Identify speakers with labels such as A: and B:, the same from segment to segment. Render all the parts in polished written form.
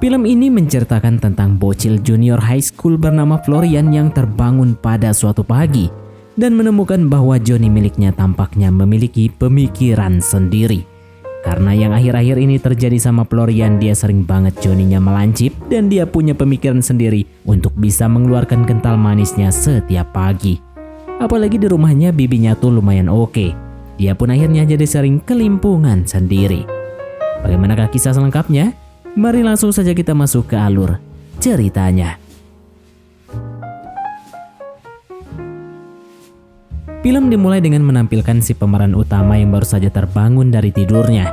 A: Film ini menceritakan tentang bocil junior high school bernama Florian yang terbangun pada suatu pagi dan menemukan bahwa Johnny miliknya tampaknya memiliki pemikiran sendiri. Karena yang akhir-akhir ini terjadi sama Florian, dia sering banget Johnny-nya melancip dan dia punya pemikiran sendiri untuk bisa mengeluarkan kental manisnya setiap pagi. Apalagi di rumahnya bibinya tuh lumayan oke. Dia pun akhirnya jadi sering kelimpungan sendiri. Bagaimanakah kisah selengkapnya? Mari langsung saja kita masuk ke alur ceritanya. Film dimulai dengan menampilkan si pemeran utama yang baru saja terbangun dari tidurnya.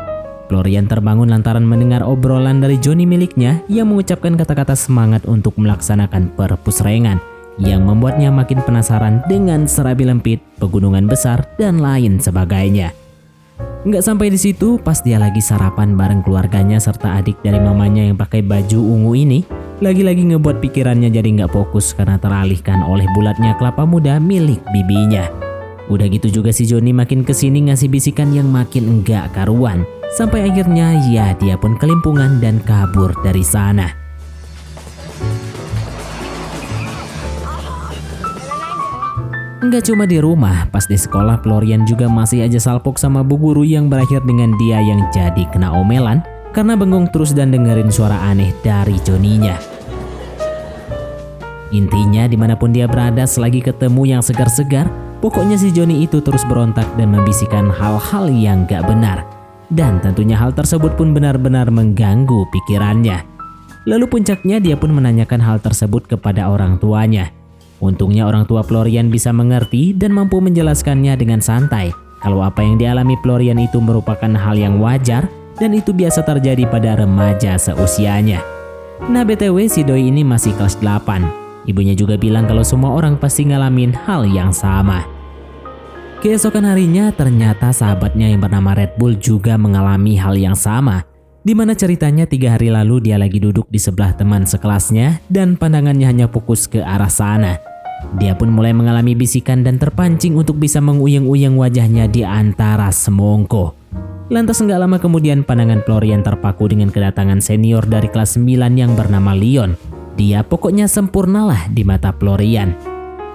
A: Florian terbangun lantaran mendengar obrolan dari Johnny miliknya yang mengucapkan kata-kata semangat untuk melaksanakan perpusrengan yang membuatnya makin penasaran dengan serabi lempit, pegunungan besar, dan lain sebagainya. Nggak sampai di situ, pas dia lagi sarapan bareng keluarganya serta adik dari mamanya yang pakai baju ungu ini, lagi-lagi ngebuat pikirannya jadi nggak fokus karena teralihkan oleh bulatnya kelapa muda milik bibinya. Udah gitu juga si Johnny makin kesini ngasih bisikan yang makin enggak karuan, sampai akhirnya ya dia pun kelimpungan dan kabur dari sana. Enggak cuma di rumah, pas di sekolah Florian juga masih aja salpok sama bu guru yang berakhir dengan dia yang jadi kena omelan karena bengong terus dan dengerin suara aneh dari Johnny-nya. Intinya dimanapun dia berada selagi ketemu yang segar-segar, pokoknya si Johnny itu terus berontak dan membisikkan hal-hal yang gak benar. Dan tentunya hal tersebut pun benar-benar mengganggu pikirannya. Lalu puncaknya dia pun menanyakan hal tersebut kepada orang tuanya. Untungnya orang tua Florian bisa mengerti dan mampu menjelaskannya dengan santai kalau apa yang dialami Florian itu merupakan hal yang wajar dan itu biasa terjadi pada remaja seusianya. Nah BTW si doi ini masih kelas 8. Ibunya juga bilang kalau semua orang pasti ngalamin hal yang sama. Keesokan harinya ternyata sahabatnya yang bernama Red Bull juga mengalami hal yang sama. Di mana ceritanya 3 hari lalu dia lagi duduk di sebelah teman sekelasnya dan pandangannya hanya fokus ke arah sana. Dia pun mulai mengalami bisikan dan terpancing untuk bisa menguyang-uyang wajahnya di antara semongko. Lantas nggak lama kemudian pandangan Florian terpaku dengan kedatangan senior dari kelas 9 yang bernama Leon. Dia pokoknya sempurnalah di mata Florian.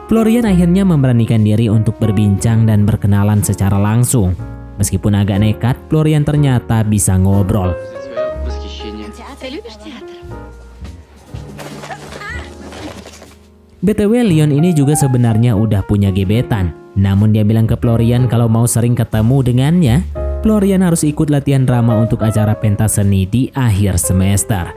A: Florian akhirnya memberanikan diri untuk berbincang dan berkenalan secara langsung. Meskipun agak nekat, Florian ternyata bisa ngobrol. BTW Leon ini juga sebenarnya udah punya gebetan. Namun dia bilang ke Florian kalau mau sering ketemu dengannya, Florian harus ikut latihan drama untuk acara pentas seni di akhir semester.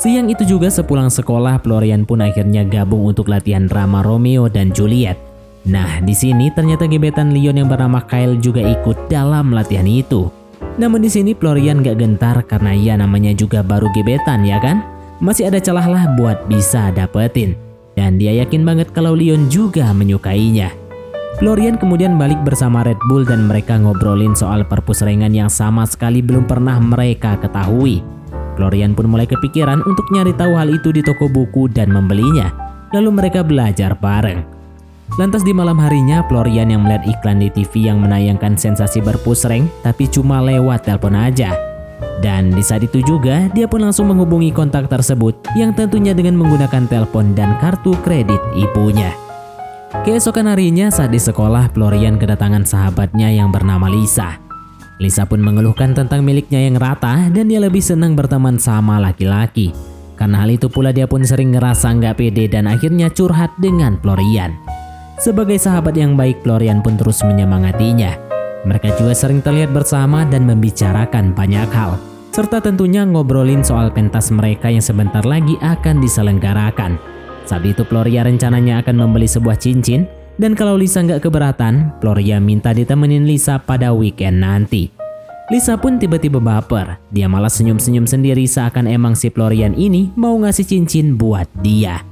A: Siang itu juga sepulang sekolah, Florian pun akhirnya gabung untuk latihan drama Romeo dan Juliet. Nah, di sini ternyata gebetan Leon yang bernama Kyle juga ikut dalam latihan itu. Namun di sini Florian gak gentar karena ya namanya juga baru gebetan ya kan? Masih ada celah lah buat bisa dapetin. Dan dia yakin banget kalau Leon juga menyukainya. Florian kemudian balik bersama Red Bull dan mereka ngobrolin soal perpusrengan yang sama sekali belum pernah mereka ketahui. Florian pun mulai kepikiran untuk nyari tahu hal itu di toko buku dan membelinya. Lalu mereka belajar bareng. Lantas di malam harinya Florian yang melihat iklan di TV yang menayangkan sensasi berpusreng tapi cuma lewat telepon aja. Dan di saat itu juga dia pun langsung menghubungi kontak tersebut yang tentunya dengan menggunakan telepon dan kartu kredit ibunya. Keesokan harinya saat di sekolah Florian kedatangan sahabatnya yang bernama Lisa. Lisa pun mengeluhkan tentang miliknya yang rata dan dia lebih senang berteman sama laki-laki. Karena hal itu pula dia pun sering ngerasa nggak pede dan akhirnya curhat dengan Florian. Sebagai sahabat yang baik, Florian pun terus menyemangatinya. Mereka juga sering terlihat bersama dan membicarakan banyak hal. Serta tentunya ngobrolin soal pentas mereka yang sebentar lagi akan diselenggarakan. Saat itu Floria rencananya akan membeli sebuah cincin. Dan kalau Lisa nggak keberatan, Floria minta ditemenin Lisa pada weekend nanti. Lisa pun tiba-tiba baper. Dia malah senyum-senyum sendiri seakan emang si Florian ini mau ngasih cincin buat dia.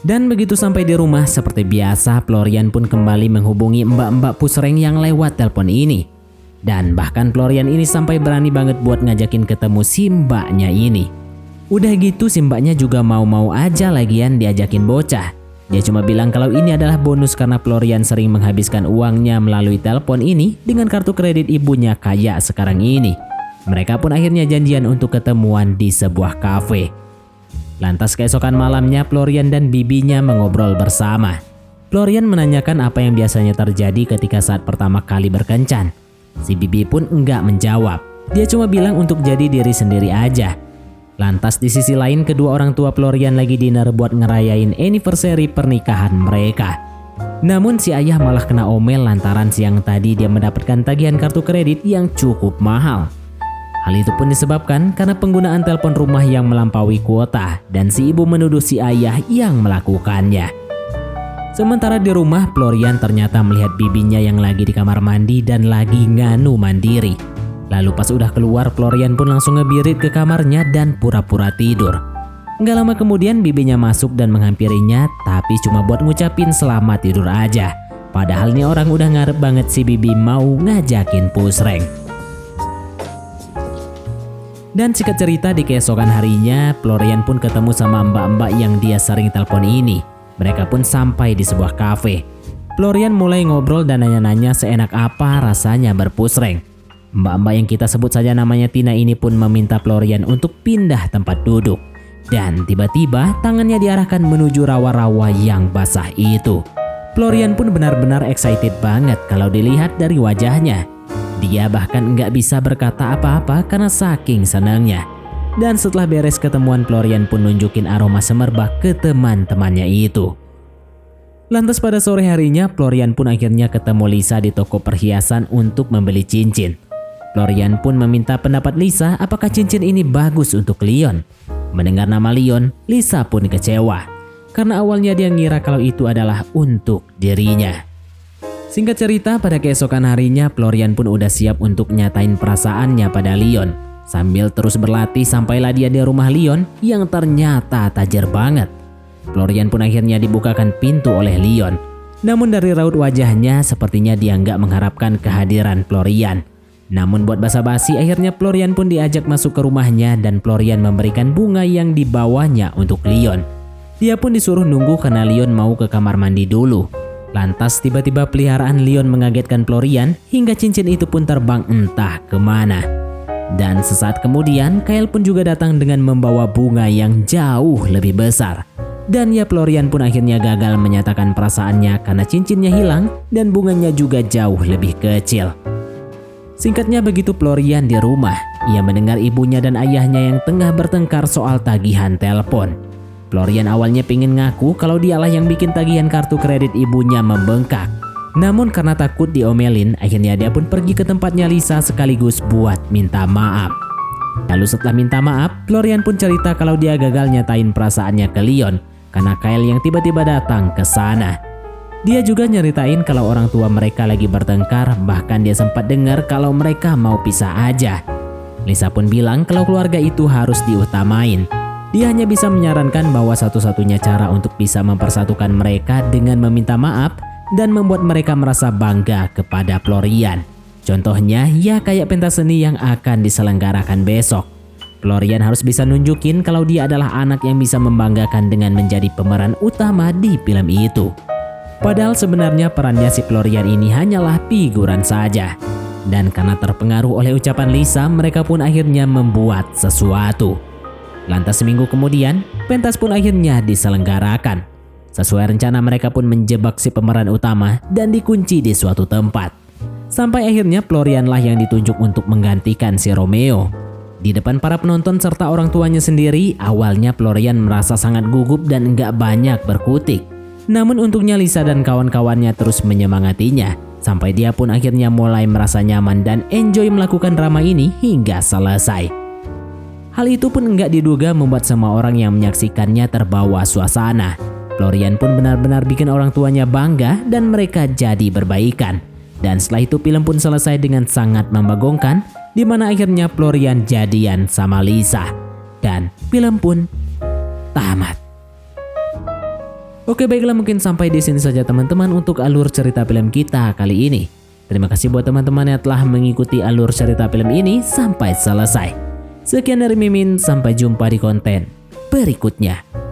A: Dan begitu sampai di rumah, seperti biasa Florian pun kembali menghubungi mbak-mbak pusreng yang lewat telepon ini. Dan bahkan Florian ini sampai berani banget buat ngajakin ketemu si mbaknya ini. Udah gitu si mbaknya juga mau-mau aja lagian diajakin bocah. Dia cuma bilang kalau ini adalah bonus karena Florian sering menghabiskan uangnya melalui telepon ini dengan kartu kredit ibunya kayak sekarang ini. Mereka pun akhirnya janjian untuk ketemuan di sebuah kafe. Lantas keesokan malamnya Florian dan bibinya mengobrol bersama. Florian menanyakan apa yang biasanya terjadi ketika saat pertama kali berkencan. Si bibi pun enggak menjawab. Dia cuma bilang untuk jadi diri sendiri aja. Lantas di sisi lain kedua orang tua Florian lagi dinner buat ngerayain anniversary pernikahan mereka. Namun si ayah malah kena omel lantaran siang tadi dia mendapatkan tagihan kartu kredit yang cukup mahal. Hal itu pun disebabkan karena penggunaan telepon rumah yang melampaui kuota dan si ibu menuduh si ayah yang melakukannya. Sementara di rumah, Florian ternyata melihat bibinya yang lagi di kamar mandi dan lagi nganu mandiri. Lalu pas udah keluar, Florian pun langsung ngebirit ke kamarnya dan pura-pura tidur. Nggak lama kemudian bibinya masuk dan menghampirinya, tapi cuma buat ngucapin selamat tidur aja. Padahal nih orang udah ngarep banget si bibi mau ngajakin pusreng. Dan singkat cerita di keesokan harinya, Florian pun ketemu sama mbak-mbak yang dia sering telepon ini. Mereka pun sampai di sebuah kafe. Florian mulai ngobrol dan nanya-nanya seenak apa rasanya berpusreng. Mbak-mbak yang kita sebut saja namanya Tina ini pun meminta Florian untuk pindah tempat duduk. Dan tiba-tiba tangannya diarahkan menuju rawa-rawa yang basah itu. Florian pun benar-benar excited banget kalau dilihat dari wajahnya. Dia bahkan nggak bisa berkata apa-apa karena saking senangnya. Dan setelah beres ketemuan, Florian pun nunjukin aroma semerbak ke teman-temannya itu. Lantas pada sore harinya, Florian pun akhirnya ketemu Lisa di toko perhiasan untuk membeli cincin. Florian pun meminta pendapat Lisa apakah cincin ini bagus untuk Leon. Mendengar nama Leon, Lisa pun kecewa. Karena awalnya dia ngira kalau itu adalah untuk dirinya. Singkat cerita, pada keesokan harinya Florian pun udah siap untuk nyatain perasaannya pada Leon. Sambil terus berlatih sampailah dia di rumah Leon yang ternyata tajir banget. Florian pun akhirnya dibukakan pintu oleh Leon. Namun dari raut wajahnya sepertinya dia nggak mengharapkan kehadiran Florian. Namun buat basa-basi akhirnya Florian pun diajak masuk ke rumahnya dan Florian memberikan bunga yang dibawanya untuk Leon. Dia pun disuruh nunggu karena Leon mau ke kamar mandi dulu. Lantas tiba-tiba peliharaan Leon mengagetkan Florian hingga cincin itu pun terbang entah kemana. Dan sesaat kemudian Kyle pun juga datang dengan membawa bunga yang jauh lebih besar. Dan ya Florian pun akhirnya gagal menyatakan perasaannya karena cincinnya hilang dan bunganya juga jauh lebih kecil. Singkatnya begitu Florian di rumah, ia mendengar ibunya dan ayahnya yang tengah bertengkar soal tagihan telepon. Florian awalnya pengen ngaku kalau dialah yang bikin tagihan kartu kredit ibunya membengkak. Namun karena takut diomelin, akhirnya dia pun pergi ke tempatnya Lisa sekaligus buat minta maaf. Lalu setelah minta maaf, Florian pun cerita kalau dia gagal nyatain perasaannya ke Leon karena Kyle yang tiba-tiba datang ke sana. Dia juga nyeritain kalau orang tua mereka lagi bertengkar, bahkan dia sempat dengar kalau mereka mau pisah aja. Lisa pun bilang kalau keluarga itu harus diutamain. Dia hanya bisa menyarankan bahwa satu-satunya cara untuk bisa mempersatukan mereka dengan meminta maaf dan membuat mereka merasa bangga kepada Florian. Contohnya ya kayak pentas seni yang akan diselenggarakan besok. Florian harus bisa nunjukin kalau dia adalah anak yang bisa membanggakan dengan menjadi pemeran utama di film itu. Padahal sebenarnya perannya si Florian ini hanyalah figuran saja. Dan karena terpengaruh oleh ucapan Lisa, mereka pun akhirnya membuat sesuatu. Lantas seminggu kemudian, pentas pun akhirnya diselenggarakan. Sesuai rencana mereka pun menjebak si pemeran utama dan dikunci di suatu tempat. Sampai akhirnya Florian lah yang ditunjuk untuk menggantikan si Romeo. Di depan para penonton serta orang tuanya sendiri, awalnya Florian merasa sangat gugup dan enggak banyak berkutik. Namun untungnya Lisa dan kawan-kawannya terus menyemangatinya. Sampai dia pun akhirnya mulai merasa nyaman dan enjoy melakukan drama ini hingga selesai. Hal itu pun enggak diduga membuat semua orang yang menyaksikannya terbawa suasana. Florian pun benar-benar bikin orang tuanya bangga dan mereka jadi berbaikan. Dan setelah itu film pun selesai dengan sangat membagongkan, di mana akhirnya Florian jadian sama Lisa. Dan film pun tamat. Oke baiklah, mungkin sampai di sini saja teman-teman untuk alur cerita film kita kali ini. Terima kasih buat teman-teman yang telah mengikuti alur cerita film ini sampai selesai. Sekian dari Mimin, sampai jumpa di konten berikutnya.